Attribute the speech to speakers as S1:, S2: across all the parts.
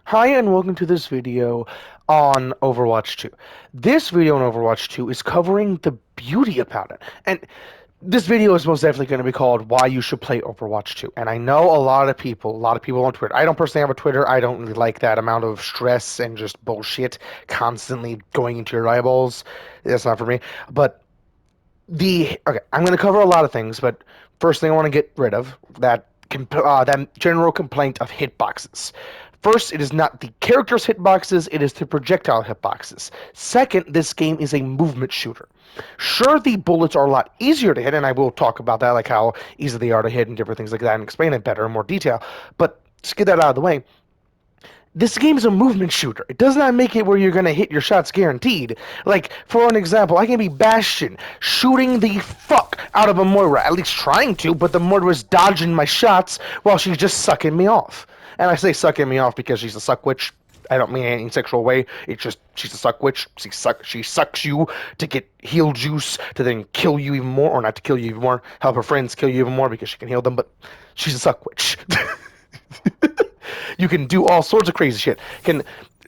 S1: Hi and welcome to this video on Overwatch 2. This video on Overwatch 2 is covering the beauty about it. And this video is most definitely going to be called Why You Should Play Overwatch 2. And I know a lot of people on Twitter. I don't personally have a Twitter. I don't really like that amount of stress and just bullshit constantly going into your eyeballs. That's not for me. But okay, I'm going to cover a lot of things, but first thing I want to get rid of that general complaint of hitboxes. First, it is not the character's hitboxes, it is the projectile hitboxes. Second, this game is a movement shooter. Sure, the bullets are a lot easier to hit, and I will talk about that, like how easy they are to hit and different things like that, and explain it better in more detail. But to get that out of the way, this game is a movement shooter. It does not make it where you're going to hit your shots guaranteed. Like, for an example, I can be Bastion shooting the fuck out of a Moira, at least trying to, but the Moira's dodging my shots while she's just sucking me off. And I say sucking me off because she's a suck witch. I don't mean it in any sexual way. It's just she's a suck witch. She sucks you to get heal juice to then kill you even more, or not to kill you even more, help her friends kill you even more because she can heal them, but she's a suck witch. You can do all sorts of crazy shit. Can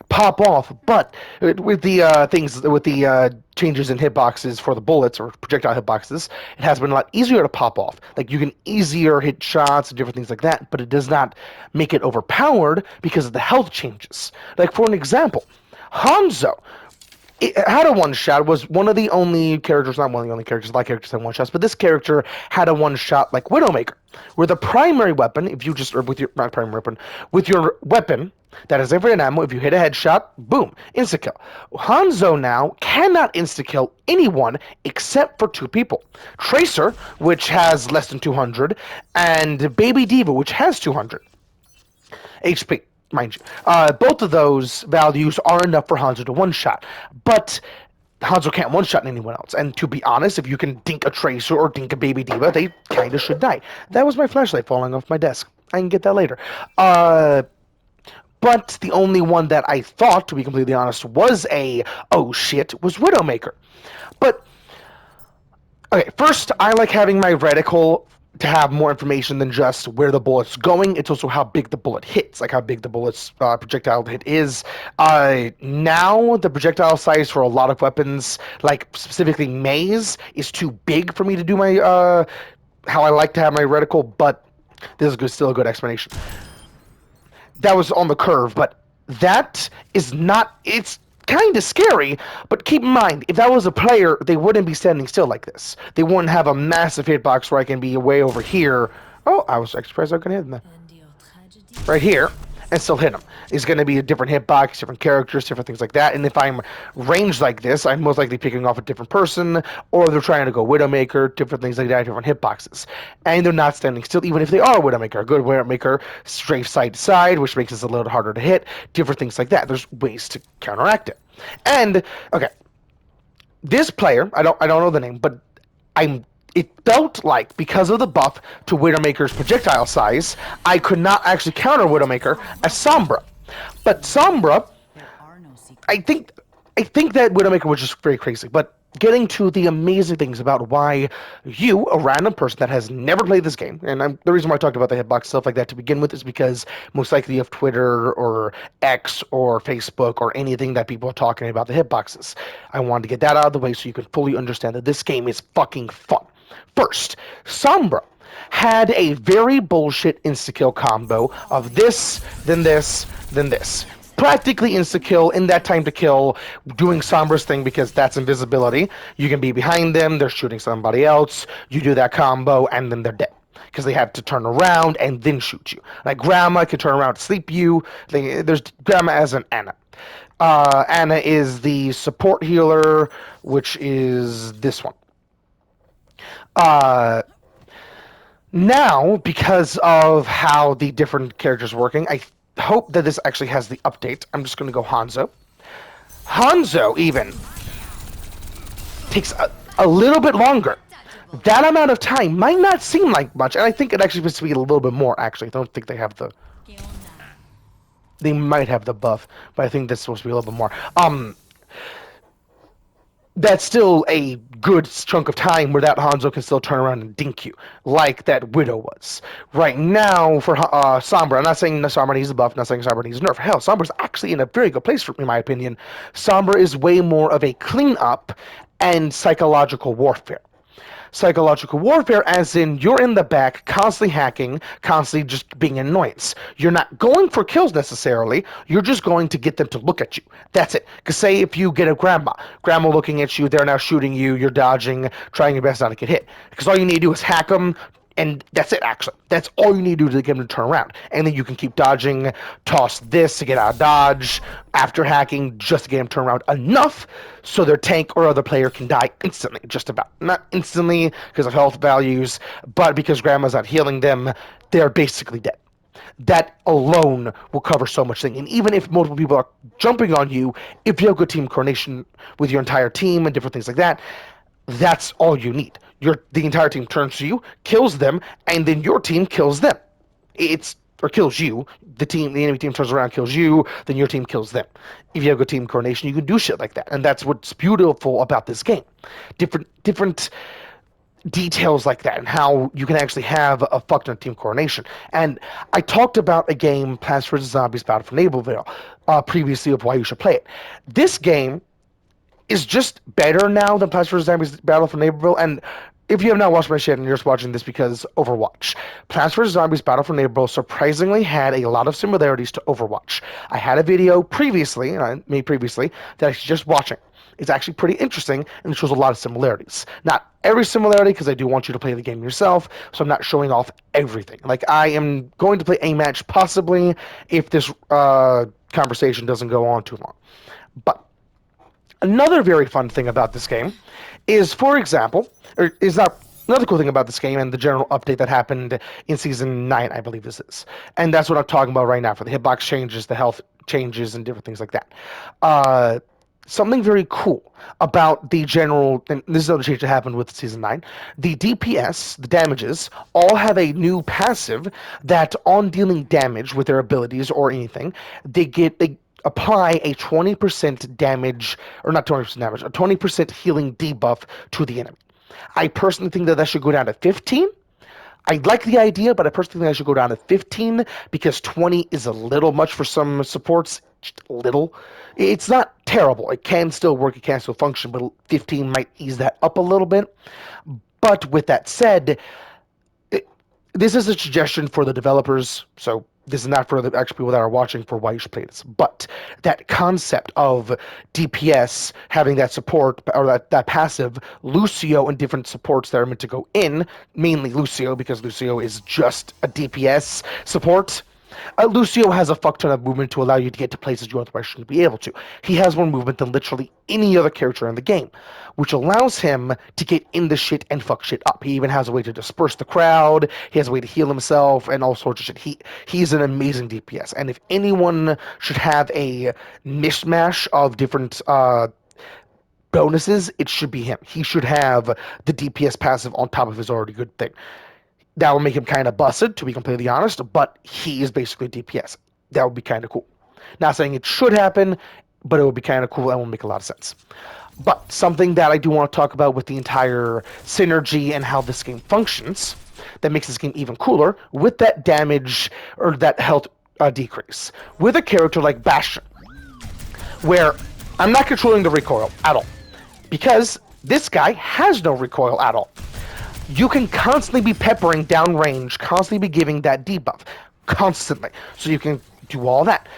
S1: pop off, but with the changes in hitboxes for the bullets or projectile hitboxes, it has been a lot easier to pop off. Like, you can easier hit shots and different things like that, but it does not make it overpowered because of the health changes. Like, for an example, Hanzo it had a one shot, was one of the only characters, not one of the only characters, a lot of characters have one shots, but this character had a one shot like Widowmaker, where the primary weapon, if you just, or with your, not primary weapon, with your weapon that is infinite ammo, if you hit a headshot, boom, insta kill. Hanzo now cannot insta kill anyone except for two people: Tracer, which has less than 200, and Baby Diva, which has 200 HP, mind you. Both of those values are enough for Hanzo to one-shot, but Hanzo can't one-shot anyone else. And to be honest, if you can dink a Tracer or dink a Baby Diva, they kind of should die. That was my flashlight falling off my desk. I can get that later. But the only one that I thought, to be completely honest, was oh shit, was Widowmaker. But okay, first, I like having my reticle to have more information than just where the bullet's going. It's also how big the bullet hits, like how big the bullet's projectile hit is. Now, the projectile size for a lot of weapons, like specifically Maze, is too big for me to do my how I like to have my reticle, but this is still a good explanation. That was on the curve, but that is not... It's kind of scary, but keep in mind, if that was a player, they wouldn't be standing still like this. They wouldn't have a massive hitbox where I can be way over here. Oh, I was surprised I couldn't hit them. Right here, and still hit them. It's going to be a different hitbox, different characters, different things like that. And if I'm ranged like this, I'm most likely picking off a different person, or they're trying to go Widowmaker, different things like that, different hitboxes. And they're not standing still, even if they are Widowmaker. A good Widowmaker strafe side to side, which makes it a little harder to hit, different things like that. There's ways to counteract it. And, okay, this player, I don't know the name, but it felt like, because of the buff to Widowmaker's projectile size, I could not actually counter Widowmaker as Sombra. But Sombra, I think that Widowmaker was just very crazy. But getting to the amazing things about why you, a random person that has never played this game, and the reason why I talked about the hitbox stuff like that to begin with is because most likely of Twitter or X or Facebook or anything that people are talking about the hitboxes. I wanted to get that out of the way so you can fully understand that this game is fucking fun. First, Sombra had a very bullshit insta-kill combo of this, then this, then this. Practically insta-kill in that time to kill, doing Sombra's thing because that's invisibility. You can be behind them, they're shooting somebody else, you do that combo, and then they're dead. Because they have to turn around and then shoot you. Like, Grandma can turn around to sleep you. There's Grandma as an Anna. Anna is the support healer, which is this one. Now, because of how the different characters are working, I hope that this actually has the update. I'm just going to go Hanzo. Hanzo, even, takes a little bit longer. That amount of time might not seem like much, and I think it actually supposed to be a little bit more, actually. I don't think they have the... They might have the buff, but I think this is supposed to be a little bit more. that's still a good chunk of time where that Hanzo can still turn around and dink you, like that Widow was. Right now, for Sombra, I'm not saying Sombra needs a buff, not saying Sombra needs a nerf. Hell, Sombra's actually in a very good place, in my opinion. Sombra is way more of a cleanup and psychological warfare. Psychological warfare, as in you're in the back, constantly hacking, constantly just being an annoyance. You're not going for kills necessarily, you're just going to get them to look at you. That's it. Because say if you get a grandma looking at you, they're now shooting you, you're dodging, trying your best not to get hit. Because all you need to do is hack them, and that's it, actually. That's all you need to do to get them to turn around. And then you can keep dodging, toss this to get out of dodge, after hacking, just to get them to turn around enough so their tank or other player can die instantly, just about. Not instantly because of health values, but because grandma's not healing them, they're basically dead. That alone will cover so much thing. And even if multiple people are jumping on you, if you have good team coordination with your entire team and different things like that, that's all you need. The entire team turns to you, kills them, and then your team kills them. Or kills you. The enemy team turns around, kills you, then your team kills them. If you have good team coordination, you can do shit like that, and that's what's beautiful about this game. Different details like that, and how you can actually have a fuck ton of team coordination. And I talked about a game, Plants vs. Zombies Battle for Neighborville, previously of why you should play it. This game is just better now than Plants vs. Zombies Battle for Neighborville, and if you have not watched my shit and you're just watching this because Overwatch, Plants vs. Zombies Battle for Neighborville surprisingly had a lot of similarities to Overwatch. I had a video previously, and I made previously, that I was just watching. It's actually pretty interesting, and it shows a lot of similarities. Not every similarity, because I do want you to play the game yourself, so I'm not showing off everything. Like, I am going to play a match, possibly, if this conversation doesn't go on too long. But another very fun thing about this game is, for example, another cool thing about this game and the general update that happened in Season 9, I believe this is. And that's what I'm talking about right now, for the hitbox changes, the health changes, and different things like that. Something very cool about the general, and this is another change that happened with Season 9, the DPS, the damages, all have a new passive that on dealing damage with their abilities or anything, they apply a 20% damage, or not 20% damage, a 20% healing debuff to the enemy. I personally think that should go down to 15. I like the idea, but I personally think I should go down to 15 because 20 is a little much for some supports. Just a little. It's not terrible. It can still work. It can still function, but 15 might ease that up a little bit. But with that said, this is a suggestion for the developers, so this is not for the actual people that are watching for why you should play this, but that concept of DPS having that support, or that passive, Lucio and different supports that are meant to go in, mainly Lucio, because Lucio is just a DPS support. Lucio has a fuck ton of movement to allow you to get to places you otherwise shouldn't be able to. He has more movement than literally any other character in the game, which allows him to get in the shit and fuck shit up. He even has a way to disperse the crowd, he has a way to heal himself, and all sorts of shit. He's an amazing DPS, and if anyone should have a mishmash of different bonuses, it should be him. He should have the DPS passive on top of his already good thing. That would make him kind of busted, to be completely honest, but he is basically DPS. That would be kind of cool. Not saying it should happen, but it would be kind of cool. That would make a lot of sense. But something that I do want to talk about with the entire synergy and how this game functions, that makes this game even cooler, with that damage, or that health decrease. With a character like Bastion, where I'm not controlling the recoil at all, because this guy has no recoil at all. You can constantly be peppering downrange, constantly be giving that debuff, constantly. So you can do all that.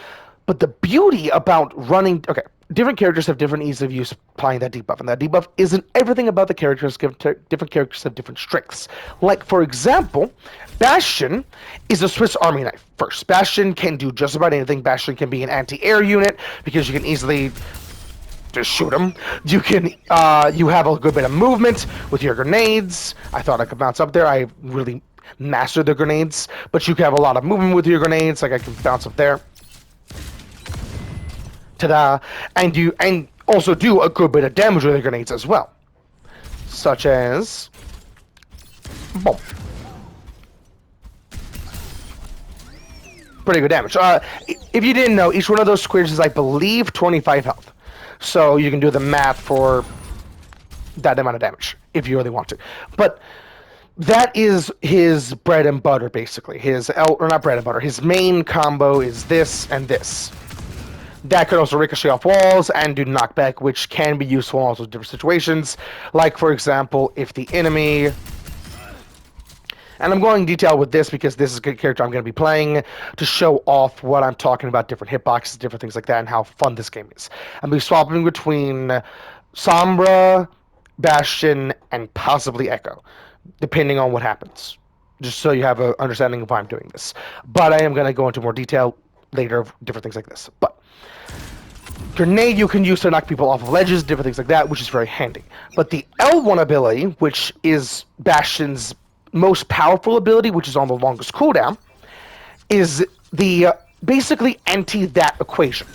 S1: But the beauty about running, different characters have different ease of use applying that debuff, and that debuff isn't everything about the characters. Different characters have different strengths. Like, for example, Bastion is a Swiss Army knife. First, Bastion can do just about anything. Bastion can be an anti-air unit, because you can easily just shoot him. You can, you have a good bit of movement with your grenades. I thought I could bounce up there. I really mastered the grenades, but you can have a lot of movement with your grenades. Like, I can bounce up there. Ta-da! And also do a good bit of damage with the grenades as well, such as boom. Pretty good damage. If you didn't know, each one of those squares is, I believe, 25 health. So you can do the math for that amount of damage if you really want to. But that is his bread and butter, basically. Or not bread and butter. His main combo is this and this. That could also ricochet off walls and do knockback, which can be useful in also different situations. Like, for example, if the enemy... And I'm going in detail with this because this is a good character I'm going to be playing to show off what I'm talking about, different hitboxes, different things like that, and how fun this game is. I'm going to be swapping between Sombra, Bastion, and possibly Echo, depending on what happens, just so you have an understanding of why I'm doing this. But I am going to go into more detail later of different things like this. But grenade you can use to knock people off of ledges, different things like that, which is very handy. But the L1 ability, which is Bastion's most powerful ability, which is on the longest cooldown, is the basically anti that equation,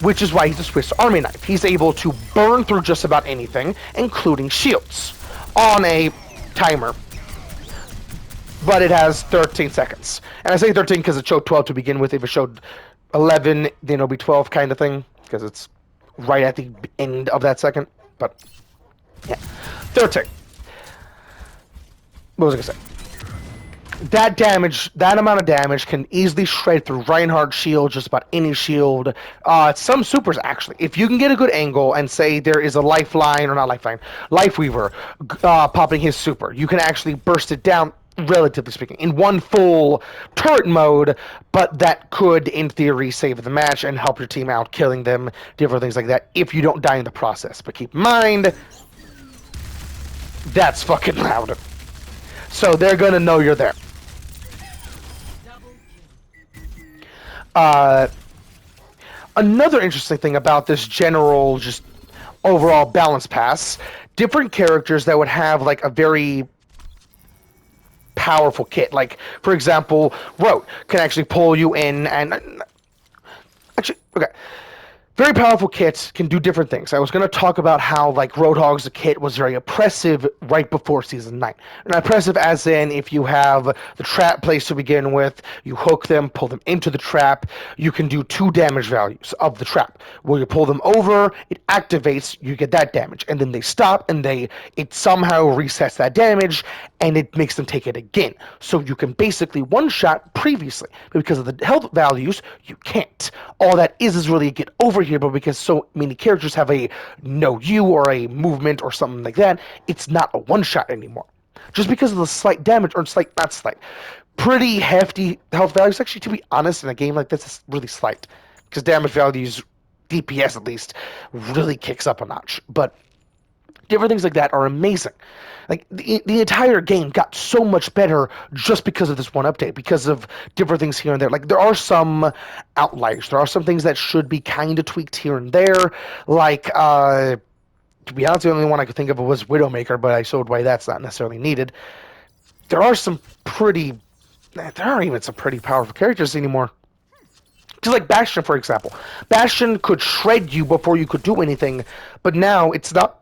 S1: which is why he's a Swiss Army knife. He's able to burn through just about anything, including shields, on a timer. But it has 13 seconds. And I say 13 because it showed 12 to begin with. If it showed 11, then it'll be 12 kind of thing, because it's right at the end of that second. But, yeah. 13. What was I going to say? That damage, that amount of damage can easily shred through Reinhardt's shield, just about any shield. Some supers, actually. If you can get a good angle and say there is a lifeline, or not lifeline, Lifeweaver popping his super, you can actually burst it down, relatively speaking, in one full turret mode, but that could, in theory, save the match and help your team out, killing them, different things like that, if you don't die in the process. But keep in mind, that's fucking loud. So they're gonna know you're there. Another interesting thing about this general, just overall balance pass, different characters that would have like a very powerful kit, like for example, Rote can actually pull you in and actually, okay. Very powerful kits can do different things. I was going to talk about how, like, Roadhog's kit was very oppressive right before Season 9. And oppressive as in, if you have the trap placed to begin with, you hook them, pull them into the trap, you can do 2 damage values of the trap. Where you pull them over, it activates, you get that damage. And then they stop, and it somehow resets that damage, and it makes them take it again. So you can basically one-shot previously. But because of the health values, you can't. All that is really a get over here, but because so many characters have a no you or a movement or something like that, it's not a one-shot anymore. Just because of the slight damage, or not slight, pretty hefty health values. Actually, to be honest, in a game like this, it's really slight. Because damage values, DPS at least, really kicks up a notch. But different things like that are amazing. Like, the entire game got so much better just because of this one update, because of different things here and there. Like, there are some outliers. There are some things that should be kind of tweaked here and there. Like, to be honest, the only one I could think of was Widowmaker, but I showed why that's not necessarily needed. There aren't even some pretty powerful characters anymore. Just like Bastion, for example. Bastion could shred you before you could do anything, but now it's not...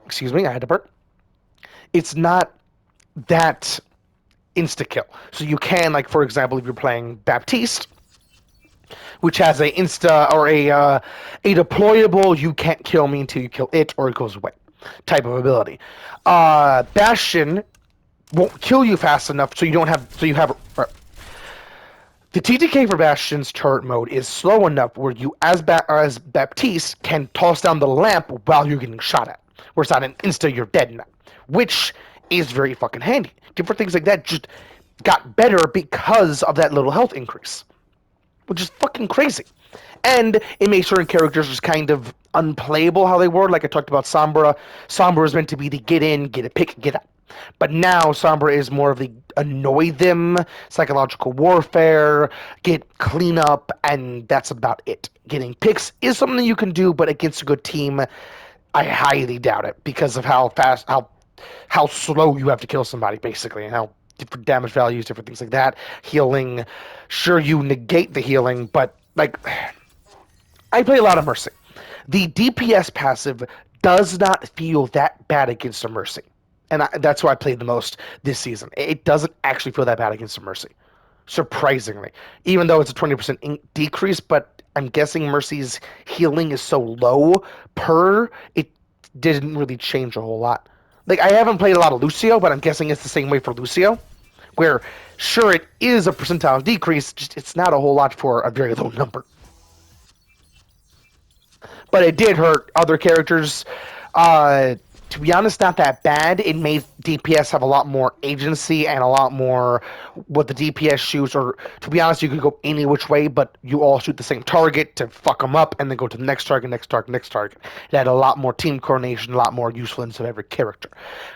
S1: Excuse me, I had to burp. It's not that insta-kill. So you can, like, for example, if you're playing Baptiste, which has a insta or a deployable, you can't kill me until you kill it or it goes away type of ability. Bastion won't kill you fast enough, so you have the TTK for Bastion's turret mode is slow enough where you, as Baptiste, can toss down the lamp while you're getting shot at. Where it's not an insta, you're dead now. Which is very fucking handy. Different things like that just got better because of that little health increase. Which is fucking crazy. And it made certain characters just kind of unplayable how they were. Like I talked about Sombra. Sombra is meant to be the get in, get a pick, get out. But now Sombra is more of the annoy them, psychological warfare, get clean up, and that's about it. Getting picks is something you can do, but against a good team, I highly doubt it because of how slow you have to kill somebody, basically, and how different damage values, different things like that. Healing, sure, you negate the healing, but, like, I play a lot of Mercy. The DPS passive does not feel that bad against a Mercy. And that's why I played the most this season. It doesn't actually feel that bad against a Mercy. Surprisingly. Even though it's a 20% decrease, but I'm guessing Mercy's healing is so low per, it didn't really change a whole lot. Like, I haven't played a lot of Lucio, but I'm guessing it's the same way for Lucio, where, sure, it is a percentile decrease, just it's not a whole lot for a very low number. But it did hurt other characters. To be honest, not that bad. It made DPS have a lot more agency and a lot more what the DPS shoots. Or to be honest, you could go any which way, but you all shoot the same target to fuck them up, and then go to the next target, next target, next target. It had a lot more team coordination, a lot more usefulness of every character,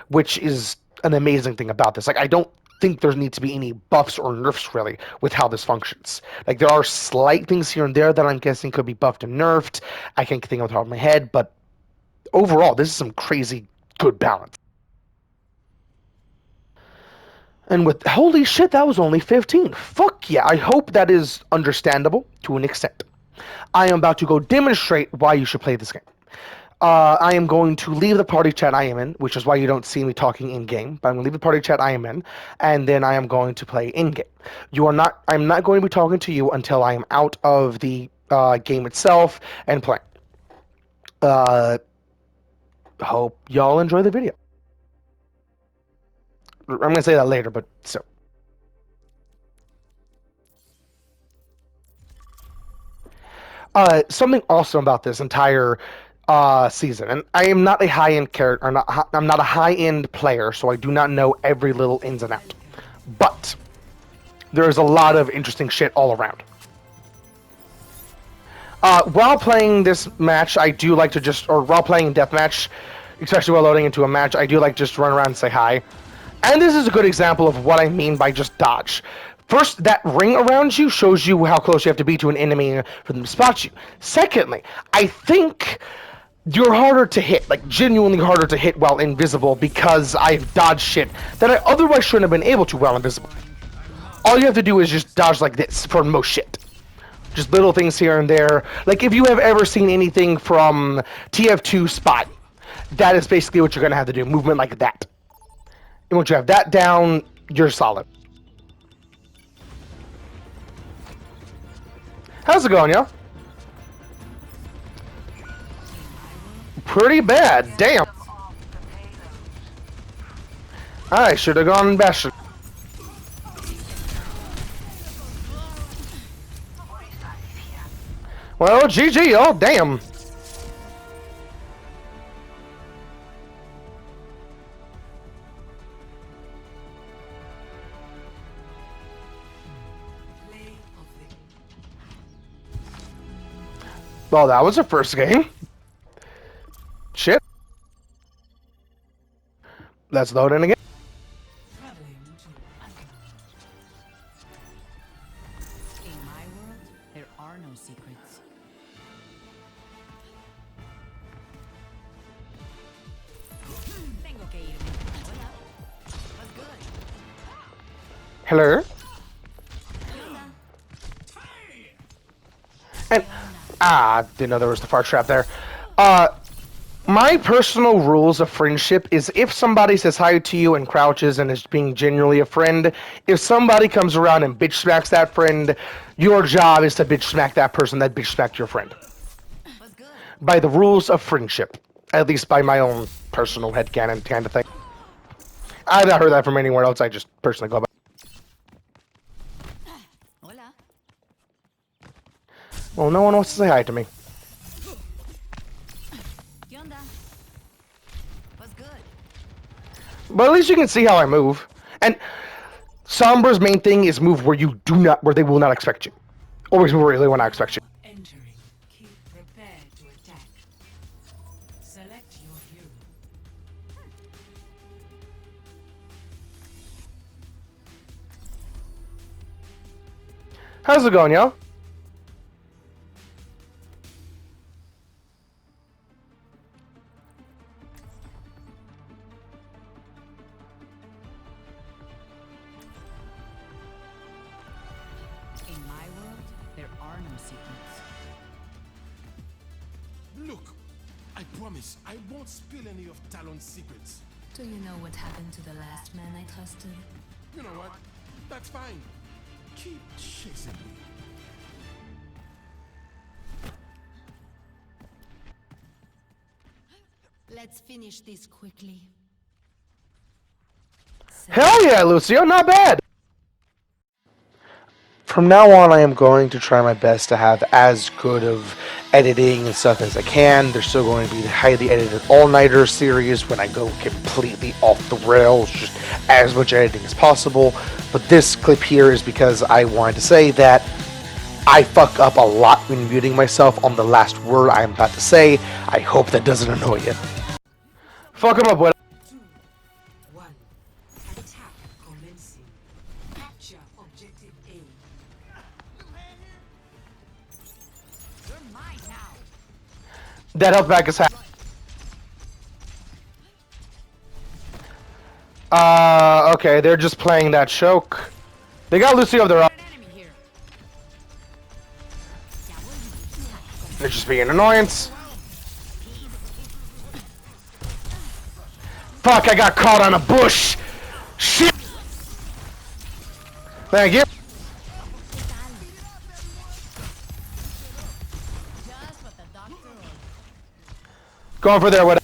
S1: which is an amazing thing about this. Like, I don't think there needs to be any buffs or nerfs really with how this functions. Like, there are slight things here and there that I'm guessing could be buffed and nerfed. I can't think of the top of my head, but overall, this is some crazy good balance. And with holy shit, that was only 15. Fuck yeah, I hope that is understandable to an extent. I am about to go demonstrate why you should play this game. I am going to leave the party chat I am in, which is why you don't see me talking in game. But I'm going to leave the party chat I am in, and then I am going to play in game. You are not. I'm not going to be talking to you until I am out of the game itself and playing. Hope y'all enjoy the video. I'm going to say that later, but so. Something awesome about this entire season, and I am not a high-end character, I'm not a high-end player, so I do not know every little ins and out. But there is a lot of interesting shit all around. While playing this match, I do like to just, or while playing deathmatch, especially while loading into a match, I do like just run around and say hi. And this is a good example of what I mean by just dodge. First, that ring around you shows you how close you have to be to an enemy for them to spot you. Secondly, I think you're harder to hit, like genuinely harder to hit while invisible, because I've dodged shit that I otherwise shouldn't have been able to while invisible. All you have to do is just dodge like this for most shit. Just little things here and there. Like, if you have ever seen anything from TF2 Spot, that is basically what you're going to have to do. Movement like that. And once you have that down, you're solid. How's it going, yo? Pretty bad. Damn. I should have gone Bastion. Well, GG, yo. Damn. Well, that was the first game. Shit. Let's load in again.
S2: In my world, there are no secrets. Tengo que irme. Hola. What's good?
S1: Hello. And didn't know there was the fart trap there. My personal rules of friendship is if somebody says hi to you and crouches and is being genuinely a friend, if somebody comes around and bitch smacks that friend, your job is to bitch smack that person that bitch smacked your friend.
S2: What's good?
S1: By the rules of friendship. At least by my own personal headcanon kind of thing. I've not heard that from anywhere else, I just personally go by.
S2: Hola.
S1: Well, no one wants to say hi to me.
S2: ¿Qué onda? What's good?
S1: But at least you can see how I move. And Sombra's main thing is move where they will not expect you. Always move where they will not expect you.
S3: Entering. Keep prepared to attack. Select your hero.
S1: How's it going, yo?
S2: In my world, there are no secrets.
S4: Look, I promise I won't spill any of Talon's secrets.
S5: Do you know what happened to the last man I trusted?
S4: You know what? That's fine. Keep chasing me.
S5: Let's finish this quickly.
S1: Hell yeah, Lucio, not bad! From now on, I am going to try my best to have as good of editing and stuff as I can. There's still going to be the highly edited all-nighter series when I go completely off the rails, just as much editing as possible. But this clip here is because I wanted to say that I fuck up a lot when muting myself on the last word I am about to say. I hope that doesn't annoy you. Fuck him up, what?
S3: 2, 1. Attack commencing. Capture objective A.
S2: You're mine now.
S1: That health back is half. Okay, they're just playing that choke. They got Lucio of their own.
S2: An enemy here.
S1: They're just being an annoyance. Fuck, I got caught on a bush! Shit! Thank you.
S2: Just what the doctor ordered.
S1: Going for there, what?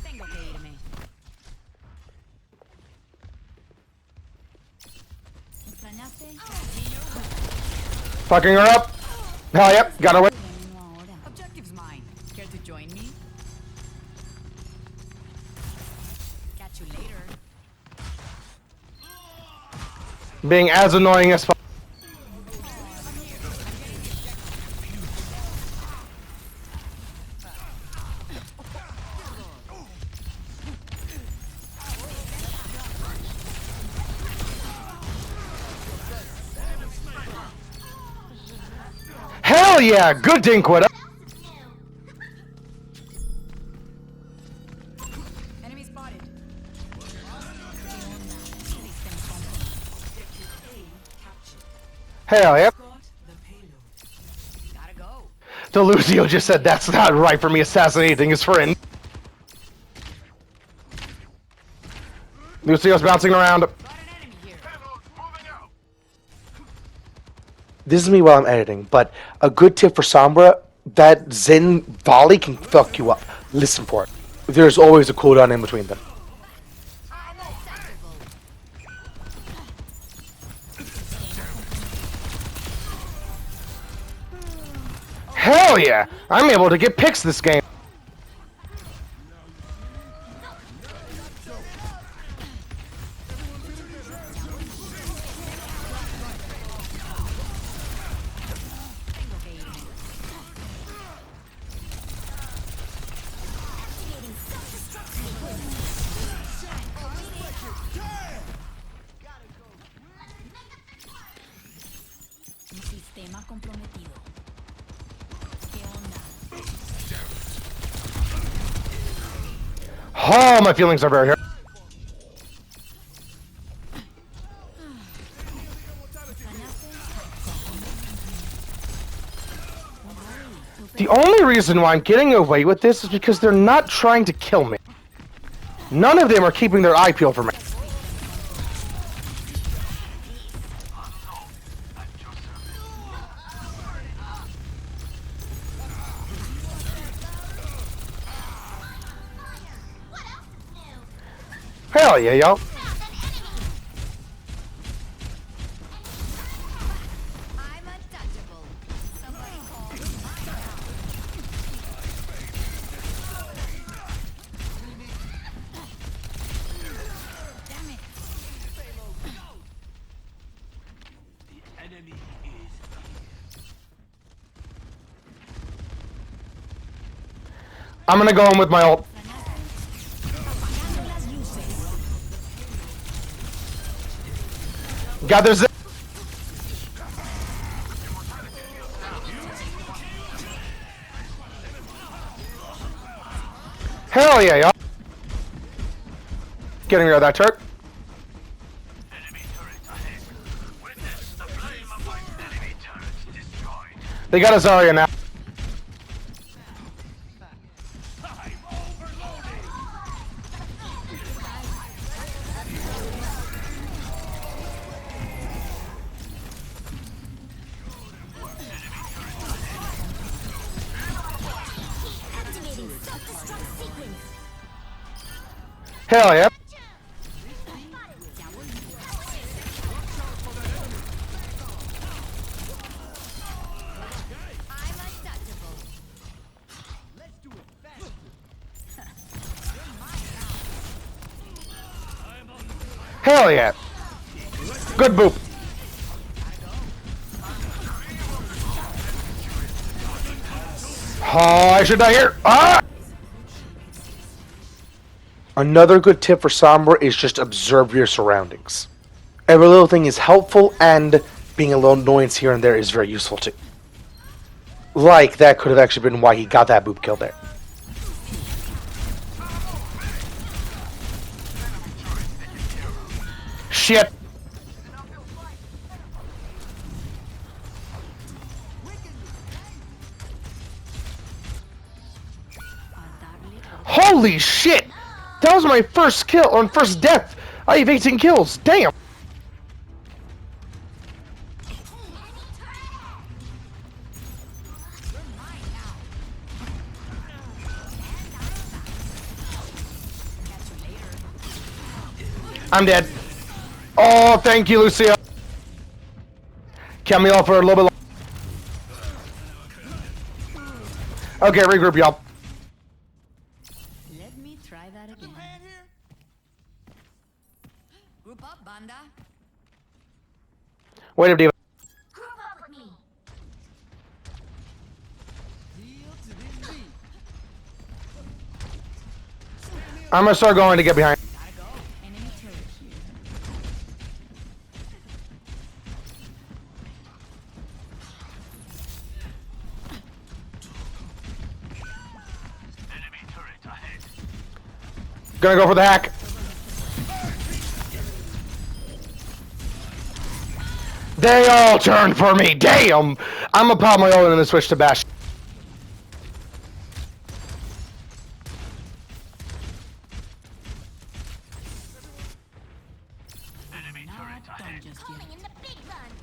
S2: Tengo que irme. ¿Extrañaste?
S1: Fucking her up. Hell yep, got her way.
S2: Objective's mine. Care to join me? Catch you later.
S1: Being as annoying as fuck. Hell yeah, good Dinkwit.
S2: Enemy spotted.
S1: Hell yeah.
S3: Got the payload.
S2: Gotta go.
S1: Delusio just said that's not right for me assassinating his friend. Lucio's bouncing around.
S2: Got an enemy here.
S1: This is me while I'm editing, but a good tip for Sombra, that Zen volley can fuck you up. Listen for it. There's always a cooldown in between them. Hell yeah! I'm able to get picks this game.
S5: Mi sistema comprometido. ¿Qué onda?
S1: Oh, my feelings are very hurt. The only reason why I'm getting away with this is because they're not trying to kill me. None of them are keeping their eye peeled for me. Hell yeah, y'all.
S5: I'm untouchable. Somebody call mine now. Damn it.
S1: I'm gonna go in with my ult. Got their zip. Hell yeah, y'all. Getting rid of that Turk. They got a Zarya now. Hell yeah.
S5: I'm untouchable.
S1: Hell yeah. Good boop. Oh, I should die here. Ah! Another good tip for Sombra is just observe your surroundings. Every little thing is helpful, and being a little annoyance here and there is very useful too. Like, that could have actually been why he got that boop kill there. Shit. Holy shit! That was my first kill, or first death. I have 18 kills. Damn. I'm dead. Oh, thank you, Lucia. Kept me off for a little bit long. Okay, regroup, y'all.
S2: Let me try that again.
S5: Group up, Banda.
S1: Wait up, Diva.
S5: Group up with me.
S1: I'm gonna start going to get behind.
S2: Gotta go. Enemy turret here.
S1: Gonna go for the hack. They all turned for me. Damn. I'm gonna pop my ult and then switch to bash.
S2: Not done just yet.
S5: Coming in the big guns.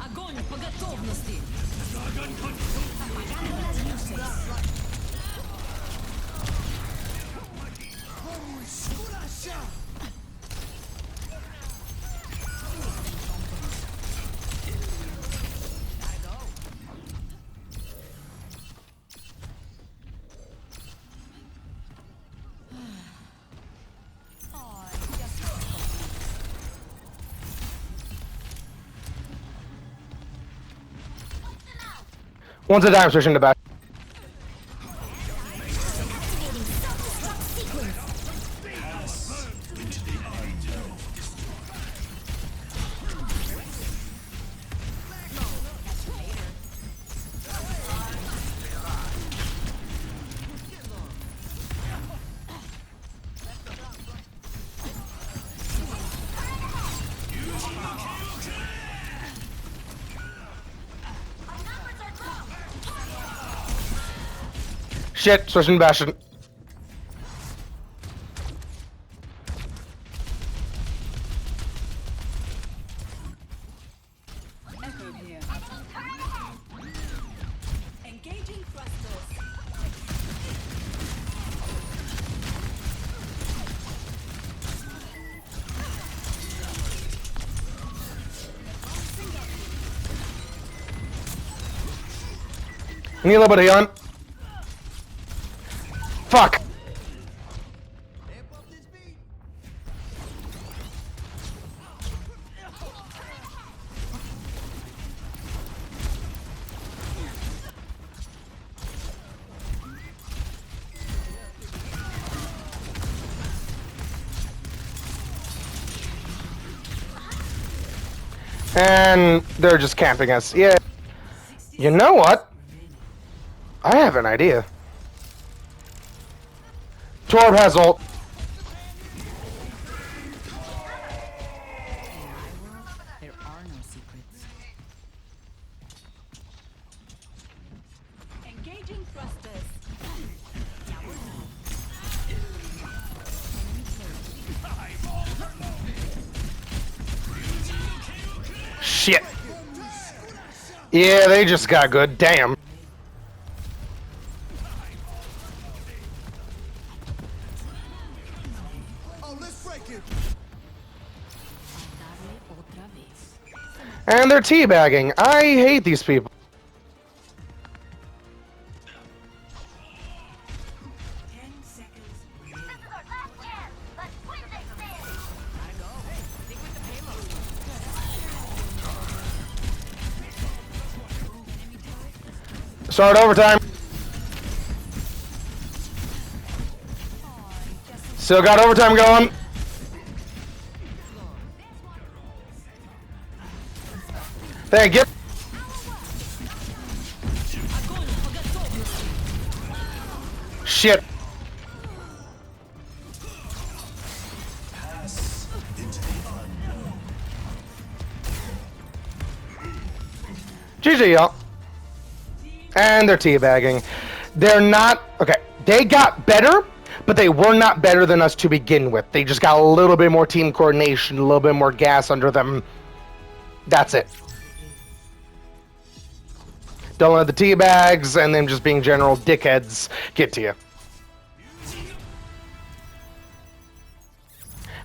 S2: Огонь по готовности.
S1: Once a time, switching to bash. Shit, switching to Bastion.
S2: Echo here. Engaging thrusters.
S1: Need a little bit of healing. Fuck. And they're just camping us. Yeah. You know what? I have an idea. Torb has ult.
S2: There are no secrets. Engaging thrusters.
S1: Shit. Yeah, they just got good. Damn.
S4: Oh, let's break it.
S2: Darle otra vez.
S1: And they're teabagging. I hate these people.
S3: 10 seconds remaining.
S5: This is our last chance. Let's win this thing.
S1: Start overtime. Still got overtime going. Thank you. Shit. GG, y'all. And they're teabagging. They're not... Okay, they got better, but they were not better than us to begin with. They just got a little bit more team coordination, a little bit more gas under them. That's it. Don't let the teabags and them just being general dickheads get to you.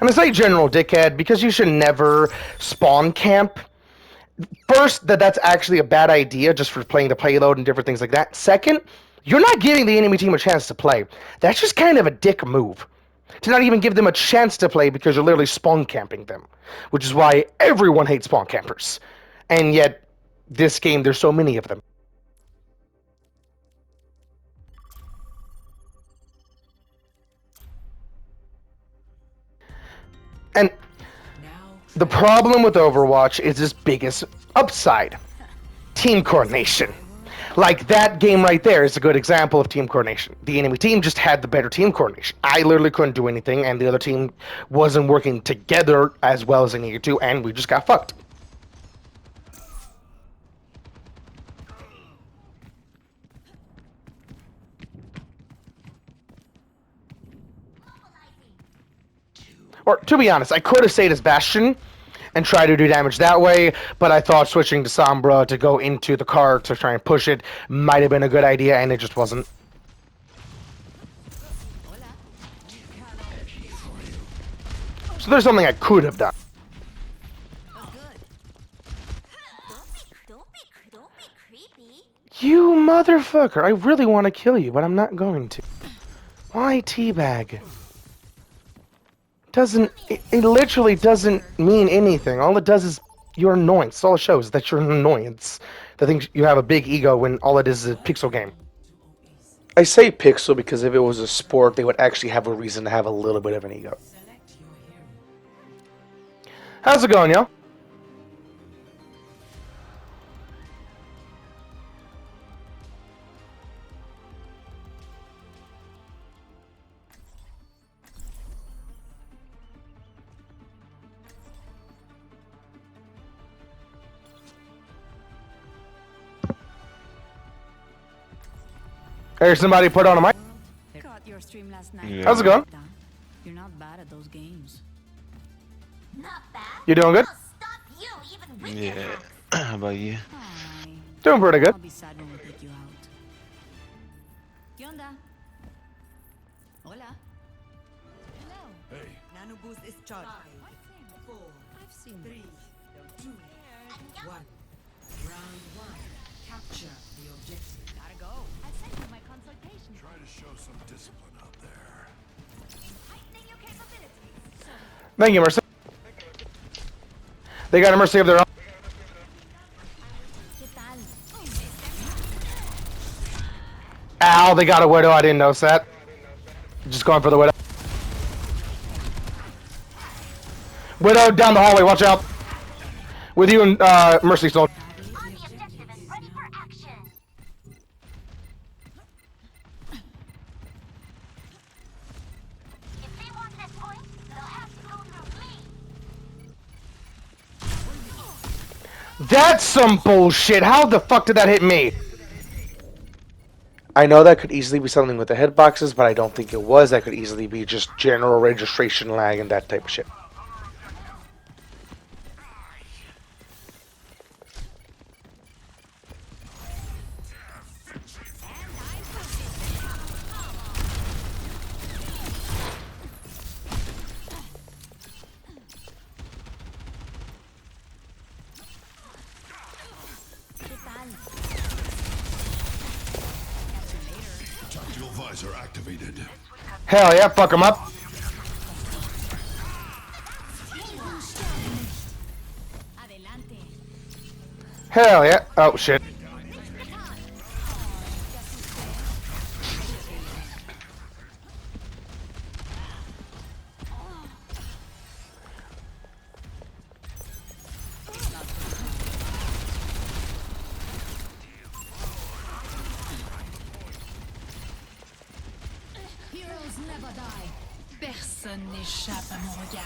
S1: And I say general dickhead because you should never spawn camp. First, that's actually a bad idea just for playing the payload and different things like that. Second, you're not giving the enemy team a chance to play. That's just kind of a dick move. To not even give them a chance to play because you're literally spawn camping them. Which is why everyone hates spawn campers. And yet, this game, there's so many of them. And
S3: Now
S1: the problem with Overwatch is its biggest upside. Team coordination. Like, that game right there is a good example of team coordination. The enemy team just had the better team coordination. I literally couldn't do anything, and the other team wasn't working together as well as they needed to, and we just got fucked. Or, to be honest, I could have stayed as Bastion and try to do damage that way, but I thought switching to Sombra to go into the car to try and push it might have been a good idea, and it just wasn't. So there's something I could have done.
S5: Don't be creepy.
S1: You motherfucker, I really want to kill you, but I'm not going to. Why teabag? It literally doesn't mean anything. All it does is you're annoying. That's all it shows, that you're an annoyance. That think you have a big ego when all it is a pixel game. I say pixel because if it was a sport, they would actually have a reason to have a little bit of an ego.
S3: select your hero.
S1: How's it going, y'all? There's somebody put on a mic.
S2: Caught your stream last night.
S6: Yeah.
S1: How's it going?
S2: You're not bad at those games.
S5: Not bad.
S1: You doing good?
S5: I'll stop you even with your
S6: Yeah.
S5: hacks.
S6: How about you?
S2: Hi.
S1: Doing pretty good.
S2: I'll be sad when we take you out. ¿Qué onda? Hola. Hello.
S4: Hey,
S3: Nano boost is charged. 5, 4,
S2: I've seen
S3: 3,
S2: this.
S3: 2, 1. Round 1. Capture the objective.
S2: Gotta go.
S5: I sent you my consultation.
S4: try to show some discipline out there.
S5: Heightening your capabilities.
S1: Thank you, Mercy. They got a Mercy of their own.
S5: ¿Qué tal?
S1: Ow, they got a Widow. I didn't notice that. Just going for the Widow. Widow down the hallway. Watch out. With you and Mercy still.
S5: On the objective and ready for action. If they want this point, they'll have to go through me.
S1: That's some bullshit. How the fuck did that hit me? I know that could easily be something with the hitboxes, but I don't think it was. That could easily be just general registration lag and that type of shit.
S4: visor activated.
S1: Hell yeah, fuck him up.
S2: Adelante.
S1: Hell yeah. Oh shit.
S2: Heroes never die. Personne n'échappe à mon regard.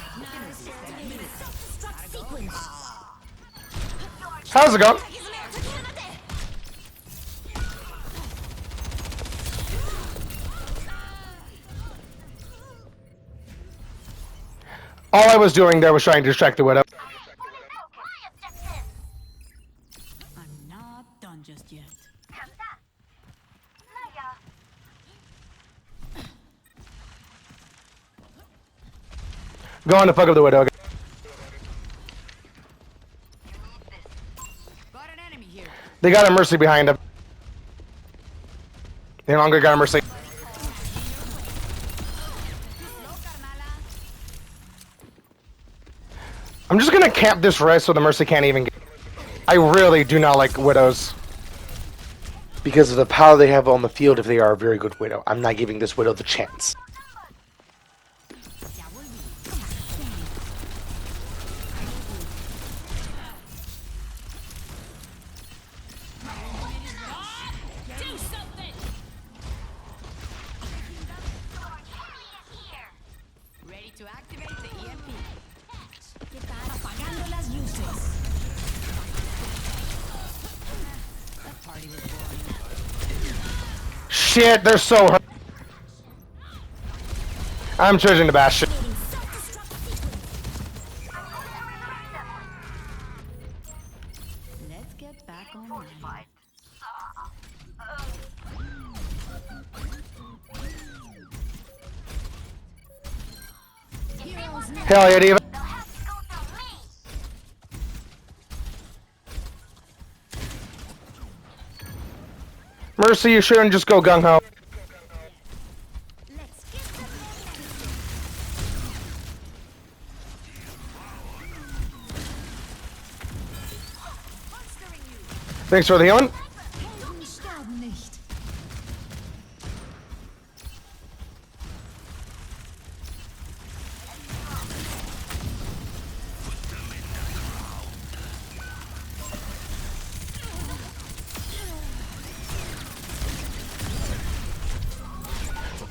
S1: How's it going? All I was doing there was trying to distract the widow.
S2: I'm not done just yet.
S1: Going to fuck up the widow.
S2: Got an enemy here.
S1: They got a mercy behind him. They no longer got a mercy. I'm just gonna camp this res so the mercy can't even get. I really do not like widows. Because of the power they have on the field if they are a very good widow. I'm not giving this widow the chance.
S2: Do something. Ready to activate the EMP. Apagando las luces. That party was boring.
S1: Shit, they're so hurt. I'm charging the bastion.
S2: Let's get back online. Heroes never
S1: Hell yeah, Diva. Mercy, you shouldn't just go gung-ho. Thanks for the healing.
S2: Helden sterben nicht.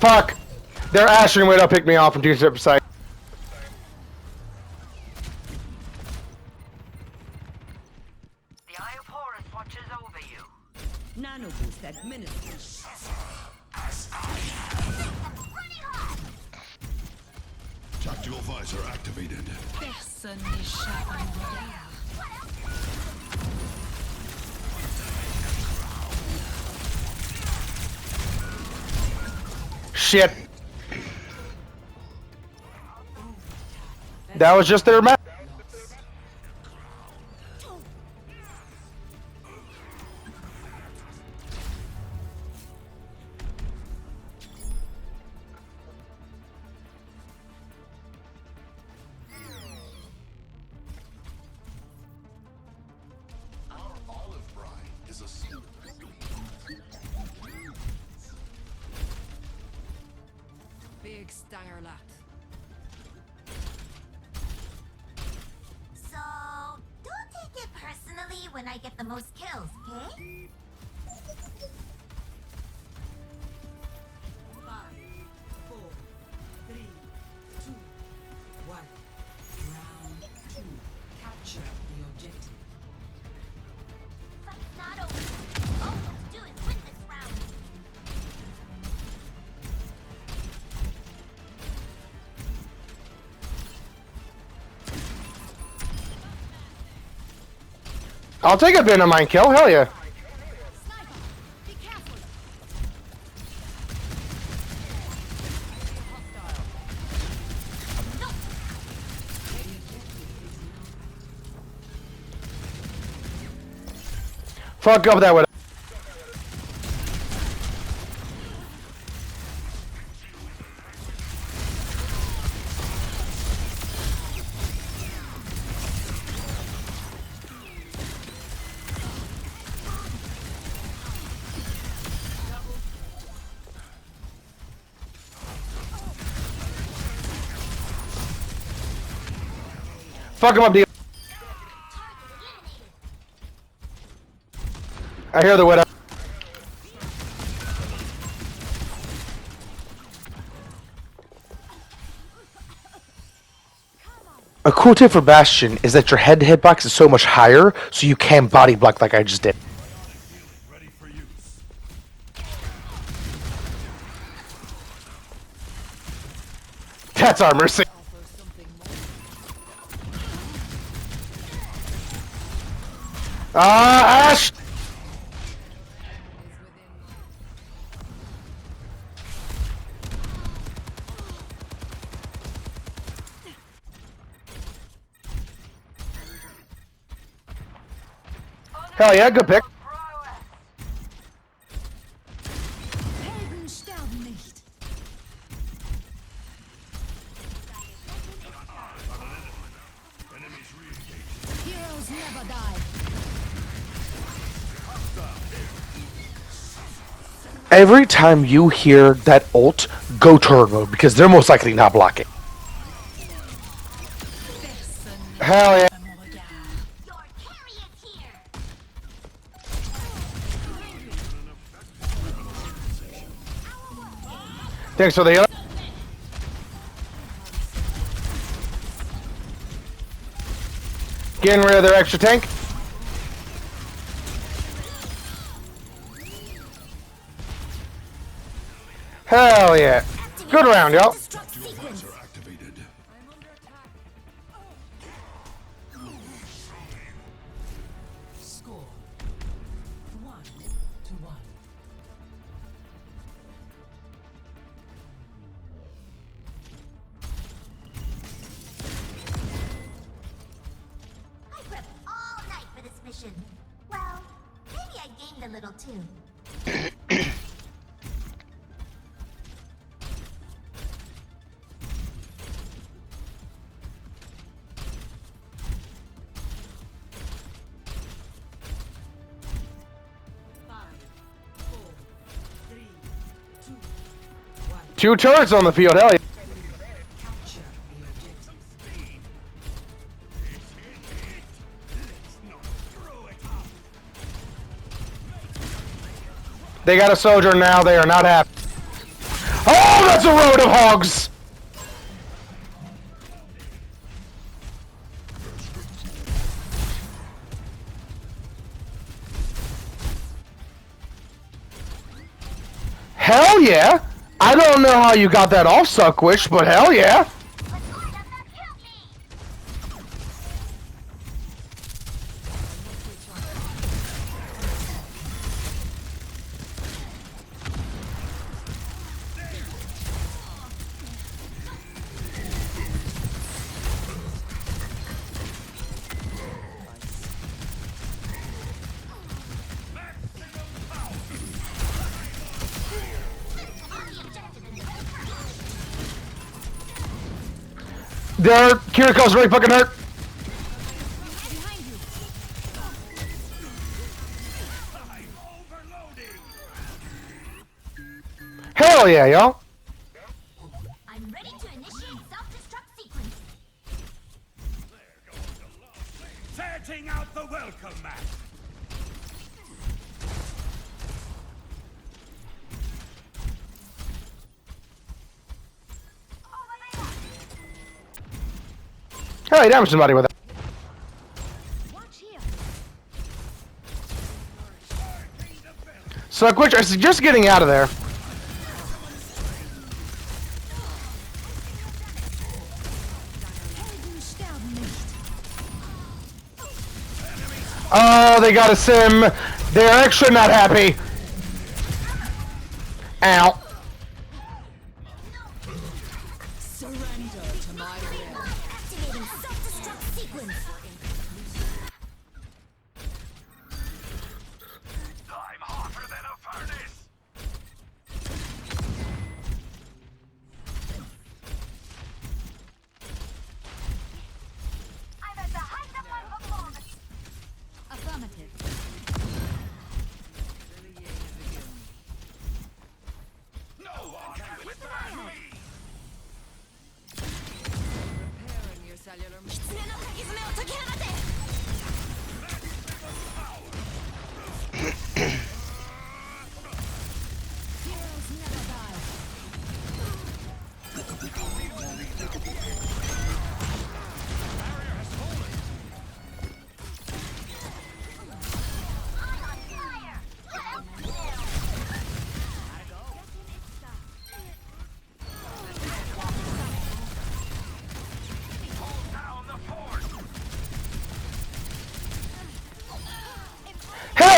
S1: Fuck. Their Ashen Widow picked me off from two separate sides.
S6: The Eye of Horus watches over you.
S3: Nano boost administered.
S4: Tactical visor activated.
S2: Personne n'échappe à mon regard.
S1: Shit. That was just their map.
S4: Our olive brine is a symbol.
S3: Big stanger lot.
S5: So, don't take it personally when I get the most kills, okay?
S3: 5, 4, 3, 2, 1. Round 2. Capture the objective.
S5: But it's not over. All let's do is win this round.
S1: I'll take a bit of mine kill. Hell yeah.
S2: Sniper, be careful.
S1: Fuck up that widow. Fuck him up, deal. I hear the widow. A cool tip for Bastion is that your head-to-head box is so much higher, so you can body block like I just did.
S4: Ready for use.
S1: That's our mercy. Ash! Hell yeah, good pick.
S2: Helden sterben nicht. Heroes never die.
S1: Every time you hear that ult, go turbo, because they're most likely not blocking. Hell yeah.
S5: Your carry is here.
S1: Thanks for the healer. Getting rid of their extra tank. Hell yeah. Good round, y'all.
S4: Device are activated.
S3: Score 1-1.
S5: I prepped all night for this mission. Well, maybe I gained a little too.
S1: Two turrets on the field, hell yeah.
S3: Capture the objectives.
S1: They got a soldier now, they are not happy. Oh, that's a road of hogs! Hell yeah! I don't know how you got that off, Suckwish, but hell yeah! There, Kiriko's really fucking hurt. Hell yeah, y'all.
S5: I'm ready to initiate self-destruct sequence.
S7: Setting out the welcome mat.
S1: Hell, he damaged somebody with it.
S5: Watch here.
S1: Suckwish, I suggest getting out of there.
S2: Helden sterben nicht.
S1: Oh, they got a sim. They're extra not happy. Ow.
S2: Surrender to my will.
S5: Activating self-destruct sequence.
S7: I'm hotter than a furnace.
S5: I'm at the height of my performance.
S2: Affirmative.
S7: No one can withstand me.
S2: Repairing your cellular.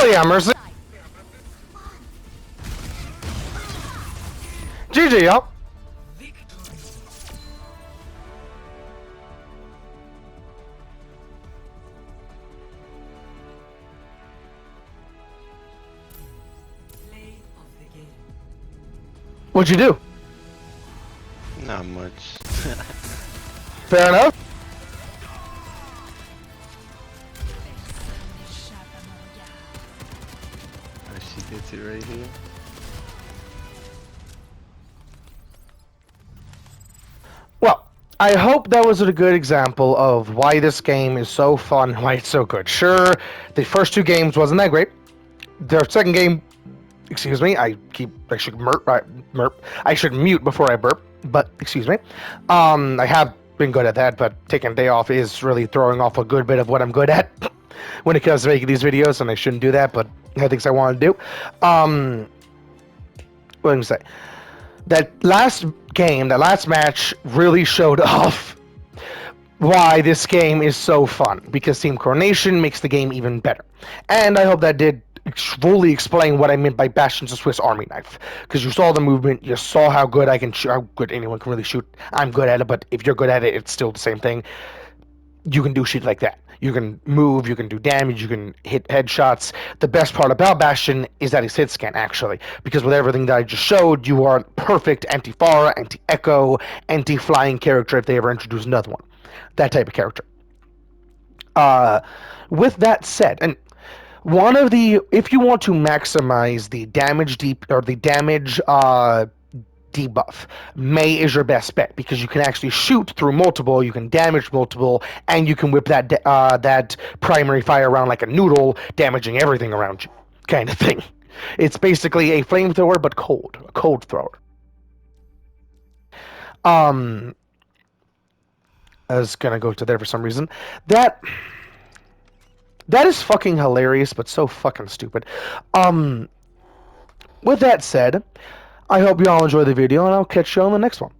S1: Oh yeah, Mercy. GG, y'all.
S3: Victory. Play of the game.
S1: What'd you do?
S8: Not much.
S1: Fair enough.
S8: Oh, she gets it right here.
S1: Well, I hope that was a good example of why this game is so fun, why it's so good. Sure, the first two games wasn't that great. The second game, excuse me, I should mute before I burp, but excuse me. I have been good at that, but taking a day off is really throwing off a good bit of what I'm good at when it comes to making these videos, and I shouldn't do that, but I have things I want to do. What did I say? That last game, that last match really showed off why this game is so fun, because team coordination makes the game even better. And I hope that did fully explain what I meant by Bastion's a Swiss Army knife, because you saw the movement, you saw how good I can shoot, how good anyone can really shoot. I'm good at it, but if you're good at it, it's still the same thing. You can do shit like that. You can move, you can do damage, you can hit headshots. The best part about Bastion is that he's hit scan, actually, because with everything that I just showed, you are a perfect anti-Pharah, anti-Echo, anti-flying character if they ever introduce another one. That type of character. With that said, and one of the, if you want to maximize the damage debuff, May is your best bet, because you can actually shoot through multiple, you can damage multiple, and you can whip that primary fire around like a noodle, damaging everything around you, kind of thing. It's basically a flamethrower, but cold, a cold thrower. I was gonna go to there for some reason. That is fucking hilarious, but so fucking stupid. With that said, I hope you all enjoy the video, and I'll catch you on the next one.